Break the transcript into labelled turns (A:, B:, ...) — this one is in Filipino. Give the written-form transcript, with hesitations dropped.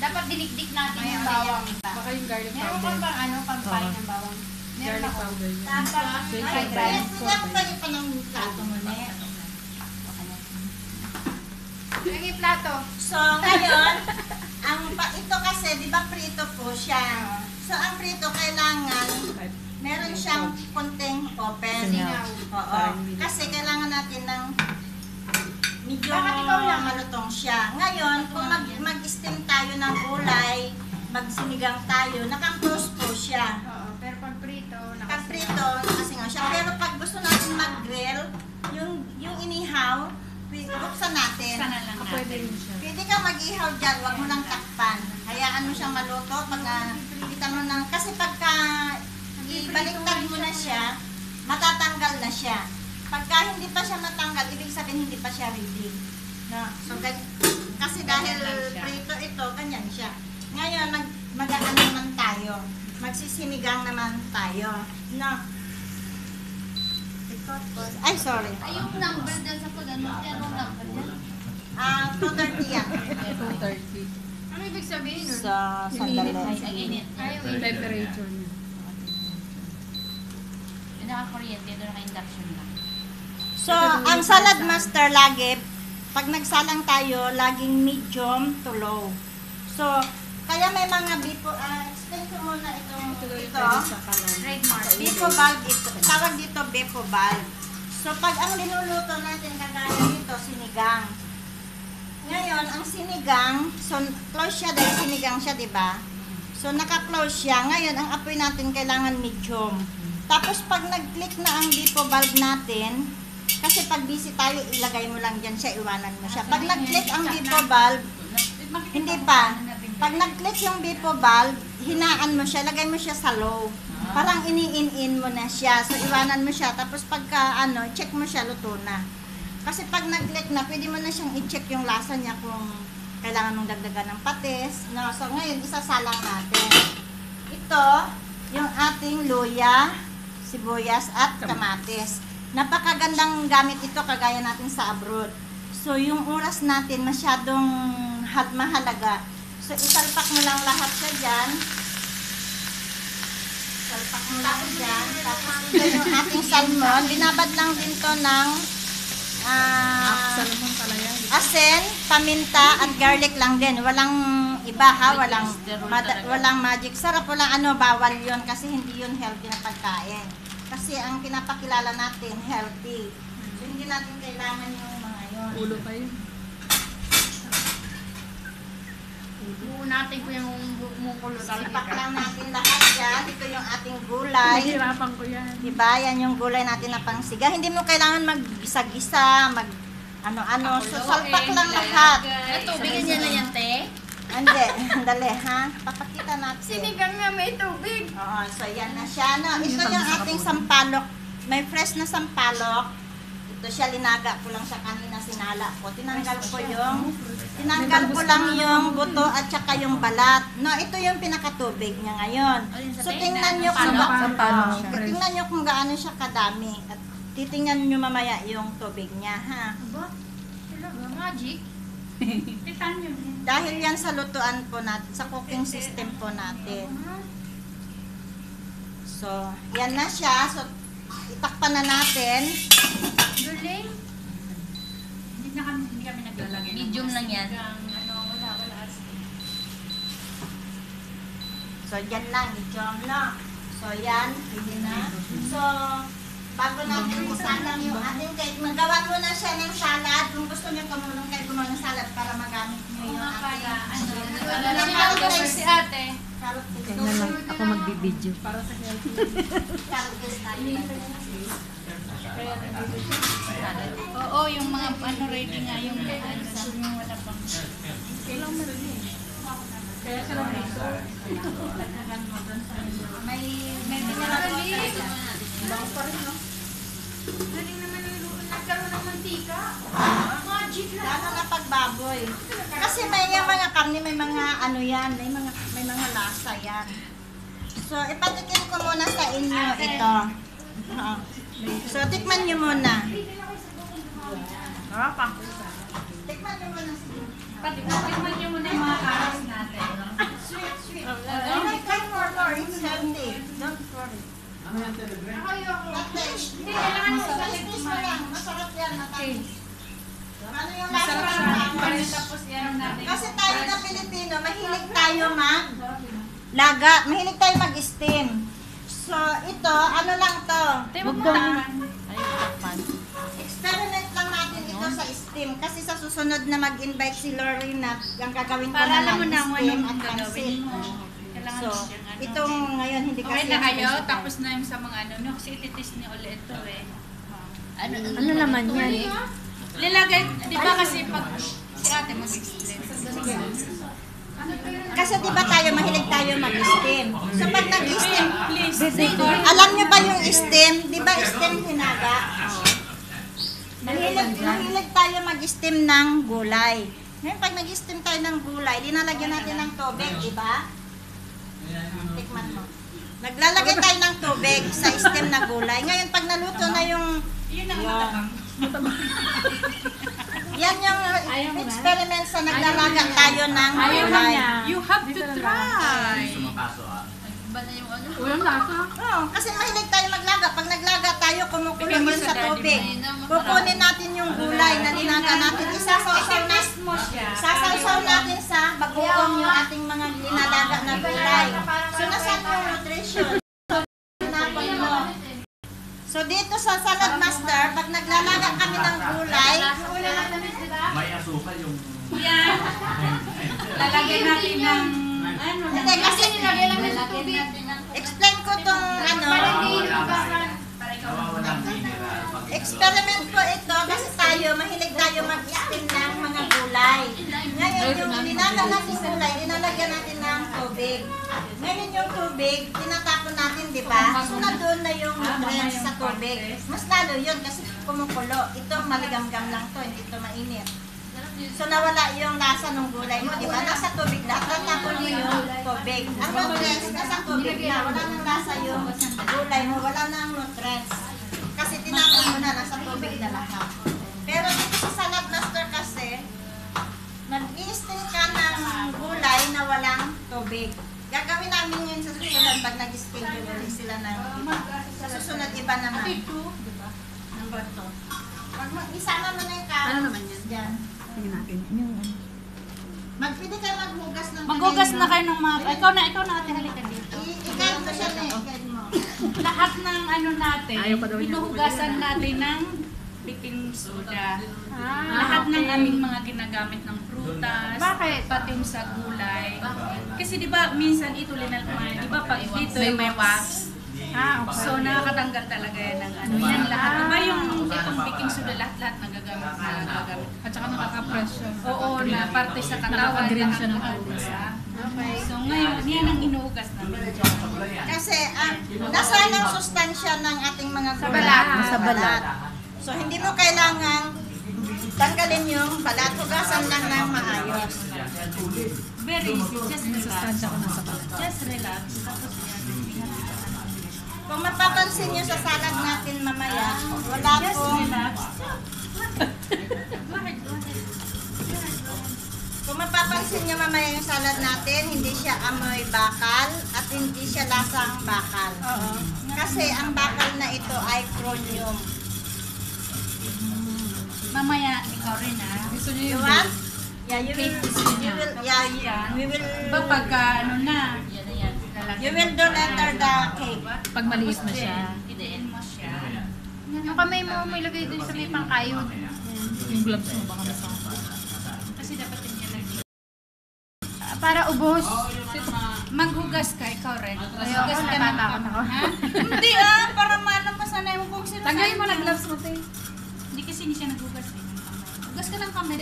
A: Dapat dinikdik natin yung bawang.
B: Baka yung garlic powder.
A: Meron kang pang ano, pang-pain ng bawang. Meron
B: Garlic
A: ako.
B: powder.
A: Tapos,
B: Ay,
C: Pwede pa ng plato mo na yan.
A: lagi plato.
C: So, ngayon, ito kasi, di ba prito po siya? So, ang prito kailangan, meron siyang konting open.
A: Singaw.
C: Oo. Kasi kailangan natin ng medyo
A: Bakit ikaw lang?
C: malutong siya. Ngayon, kung mag-steam tayo ng gulay, magsinigang tayo, naka-close po siya.
A: Oo, pero pag prito,
C: Pag prito, nakasingaw siya. Pero pag gusto natin mag-grill, yung inihaw, buksan natin.
A: sana lang
B: Pwede
A: natin.
B: rin siya.
C: Pwede kang mag-ihaw dyan, wag mo lang takpan. Hayaan mo siyang maluto pag kita mo ng, kasi pagka ibaliktad mo na siya, matatanggal na siya. Pagka hindi pa siya matanggal, ibig sabihin hindi pa siya ready. No? So, kasi dahil prito ito, ganyan siya. Ngayon, mag-ano naman tayo. Magsisinigang naman tayo. No? Ay, sorry.
A: Ay, yung number dyan sa pag ano, yung number dyan.
C: 2:30 yan.
B: 230.
A: Ano ibig sabihin?
C: Sa sandali.
A: Ang init. Ay, wait.
B: Temperature niya.
A: Yung naka-kuryente, doon naka-induction lang.
C: So, ang salad master lagi, pag nagsalang tayo, laging medium to low. So, kaya may mga bipo, explain ko muna itong ito.
A: Trademark.
C: Bipo bulb ito. Tawag dito bipo bulb. So, pag ang linuluto natin kagaya dito, sinigang. Ngayon, ang sinigang, so close siya dahil sinigang siya, di ba? So, naka-close siya. Ngayon, ang apoy natin kailangan medium. Tapos, pag nag-click na ang bipo bulb natin, kasi pag busy tayo, ilagay mo lang dyan siya, iwanan mo siya. Pag nag-click ang bipo bulb, hindi pa. Pag nag-click yung bipo bulb, hinaan mo siya, lagay mo siya sa low. Parang ini-in-in mo na siya. So, iwanan mo siya. Tapos pagka, check mo siya, luto na. Kasi pag nag-click na, pwede mo na siyang i-check yung lasa niya kung kailangan mong dagdagan ng patis. No? So, ngayon, isasalang natin. Ito, yung ating luya, sibuyas, at kamatis. Napakagandang gamit ito, kagaya natin sa abroad. So, yung oras natin masyadong mahalaga. So, isalpak mo lang lahat siya dyan. Salpak mo lang dyan. Tapos, ito yung ating salmon. Binabad lang din to ng
B: Salmon pala yan.
C: asin, paminta, at garlic lang din. Walang iba ha, walang magic. Sarap, walang bawal yun kasi hindi yun healthy na pagkain. Kasi ang pinapakilala natin, healthy. So, hindi natin kailangan yung mga yun.
B: Ulo pa yun.
A: Buo natin ko yung kumukulo sa
C: Salpak lang natin lahat yan. Ito yung ating gulay.
B: Nahirapan ko yan.
C: Diba? Yan yung gulay natin na pangsiga. Hindi mo kailangan mag-gisa-gisa, ano-ano. So, salpak lang lahat.
A: Tubigan niya na yan, te.
C: Hindi. Dali, ha? Papakita natin.
A: Sinigang nga may tubig.
C: Oo, so yan na siya. No? Ito yung ating sampalok. May fresh na sampalok. Ito siya, linaga ko lang siya kanina, sinala ko. Tinanggal ko lang yung buto at saka yung balat. No, ito yung pinakatubig niya ngayon. So tingnan nyo kung gaano siya kadami. At titingnan nyo mamaya yung tubig niya, ha?
A: Aba, talaga, magic. Titan yun.
C: Dahil yan sa lutuan po natin, sa cooking system po natin. So, yan na siya. So, itakpan na natin.
A: Galing. Hindi kami naglalagay. Medium lang yan. Wala.
C: So, yan lang. Medium na. So, yan. Pwede na. So, bago natin isalang yung ating cake, magawa mo na siya ng salad. Kung gusto niyo tumulong kayo gumawa ng salad para magamit niyo yung ating
A: Si ate.
C: carrot cake.
B: Kaya lang ako magbibideo. Para sa healthy.
C: Carrot cake tayo.
A: Oo, yung mga ready nga yung sa wala pang.
B: Kailang mo rin eh. Kaya siya lang dito.
C: May
A: Galing.
B: Bang pa rin, no?
A: Galing naman yung nagkaroon ng mantika. Magic lang.
C: lalo na pagbaboy. Kasi may yung mga karne, may mga yan, may mga lasa yan. So, ipatikim ko muna sa inyo ito. So, tikman nyo muna.
A: Sarap pa.
C: Tikman nyo muna.
A: Tikman nyo muna yung mga karas natin.
C: Hindi, kailangan mo lang. Masarap yan, matamis. Ano yung lasa
B: Masarap
C: ng
B: siya.
C: tacos?
B: Tapos yan natin.
C: Kasi tayo na Pilipino, mahilig tayo laga, mahilig tayo mag-steam. So, ito, ano lang to? Experiment lang natin ito sa steam. Kasi sa susunod na mag-invite si Lorena, ang gagawin ko
B: Para alam mo
C: naman
B: na kung
C: steam
B: anong
C: at
B: gagawin
C: pansit.
B: mo. Kailangan
C: So,
B: mo siyang ano.
C: itong ngayon hindi
B: Okay
C: kasi
B: na kayo,
C: special.
B: tapos na yung sa mga ano, no? Kasi ititis ni Ole ito eh.
D: Ano naman yan?
B: Lilagay, di ba kasi pag si ate mag-explain.
C: Kasi di ba tayo mahilig tayo mag-steam. So pag nag-steam,
B: Please,
C: alam niyo ba yung steam? Di ba steam hinaga? Mahilig tayo mag-steam ng gulay. Ngayon pag nag-steam tayo ng gulay, dinalagyan natin ng tubig, di ba? Tikman mo. Naglalagay tayo ng tubig sa steam na gulay. Ngayon pag naluto na yung
B: yun ang matabang.
C: yan yung experiment sa naglalaga tayo ng gulay.
B: You have to try.
D: Walang lasa.
C: Oo, kasi mahilig tayo maglaga. Pag naglaga tayo, kumukulo yun sa tubig. Kukunin natin yung gulay na dinaga natin. Isasawsaw na
B: mo siya.
C: Sasawsaw natin sa bagoong yung ating mga linalaga na gulay. So, nasaan yung nutrition? Napon mo. So, dito sa Salad Master, pag naglalaga kami ng gulay,
E: May asukal yung...
B: Yan. Lalagyan natin ng ano,
C: hindi kasi explain ko tong
E: Nawawalang mineral.
C: experiment ko ito kasi tayo, mahilig tayo mag-steam ng mga gulay. Ngayon, yung linaga natin gulay, linalagyan natin ng tubig. Ngayon yung tubig, tinatapon natin, di ba? So, nandun na yung nutrients sa tubig. Mas lalo yun kasi kumukulo. Ito, maligamgam lang to, hindi ito mainit. So, nawala yung lasa ng gulay mo, di ba? Nasa tubig lahat. Tatapon mo yung tubig. Ang nutrients, nasa tubig na. Wala nang lasa yung gulay mo. Wala nang nutrients. Kasi tinapon mo na, nasa tubig na lahat. Pero dito sa Salad Master kasi, mag-i-steam ka ng gulay na walang tubig. Gagawin namin yun sa susunod pag nag-steam yun sila ng iba. Sa susunod iba naman. Number 2. Pag isama mo na yung carrots.
D: Ano naman yan?
C: Diyan.
D: Tingnan natin. Yung
C: Pwede kayo maghugas ng
B: maghugas na kayo ng mga, ikaw na ate, halika dito.
C: I-guide mo siya na i-guide mo.
B: Lahat ng ano natin,
D: Ayaw pa daw niya.
B: hinuhugasan natin ng baking soda. Lahat ng aming mga ginagamit ng prutas, pati yung sa gulay. Kasi di ba minsan ito linalkuhan, di ba pag dito may wax. So nakakatanggal talaga yan ng ano. Yan lahat. Di ba yung itong baking soda lahat nagagamit na nagagamit.
D: At saka nakaka-press siya.
B: Oo, na parte sa katawan.
D: Nakaka-green siya ng
B: nakaka-green siya. So ngayon, yan ang inuugas namin.
C: Kasi nasaan ang sustansya ng ating mga gulay?
B: balat.
C: Sa balat. So hindi mo kailangan tanggalin yung balat. Hugasan lang ng maayos.
B: Very easy. Just relax.
D: Sustansya ko nasa balat.
B: Just relax. Tapos yan.
C: Kung mapapansin nyo sa salad natin mamaya, wala
B: Just
C: pong...
B: relax.
C: Kung mapapansin nyo mamaya yung salad natin, hindi siya amoy bakal at hindi siya lasang bakal. Kasi ang bakal na ito ay chromium.
B: Mamaya, ikaw rin ha.
D: Gusto niyo
C: You
D: yung
C: want? Yeah, you will, we will,
B: Diba pagka ano na,
C: you will do later the cake.
D: pag maliit na siya.
B: Idiin mo siya.
A: Yung kamay mo ilagay dun sa may pangkayod.
D: Yung gloves mo baka masama.
B: Kasi dapat yung yan.
A: Para ubos.
B: Maghugas ka, ikaw rin.
A: Ayoko,
B: Maghugas ka
A: natatakot ako.
B: Ha? Hindi para malampasan na yung kung sino.
D: Tagay mo na gloves mo, te.
B: Hindi kasi hindi siya naghugas eh. Hugas ka ng kamay.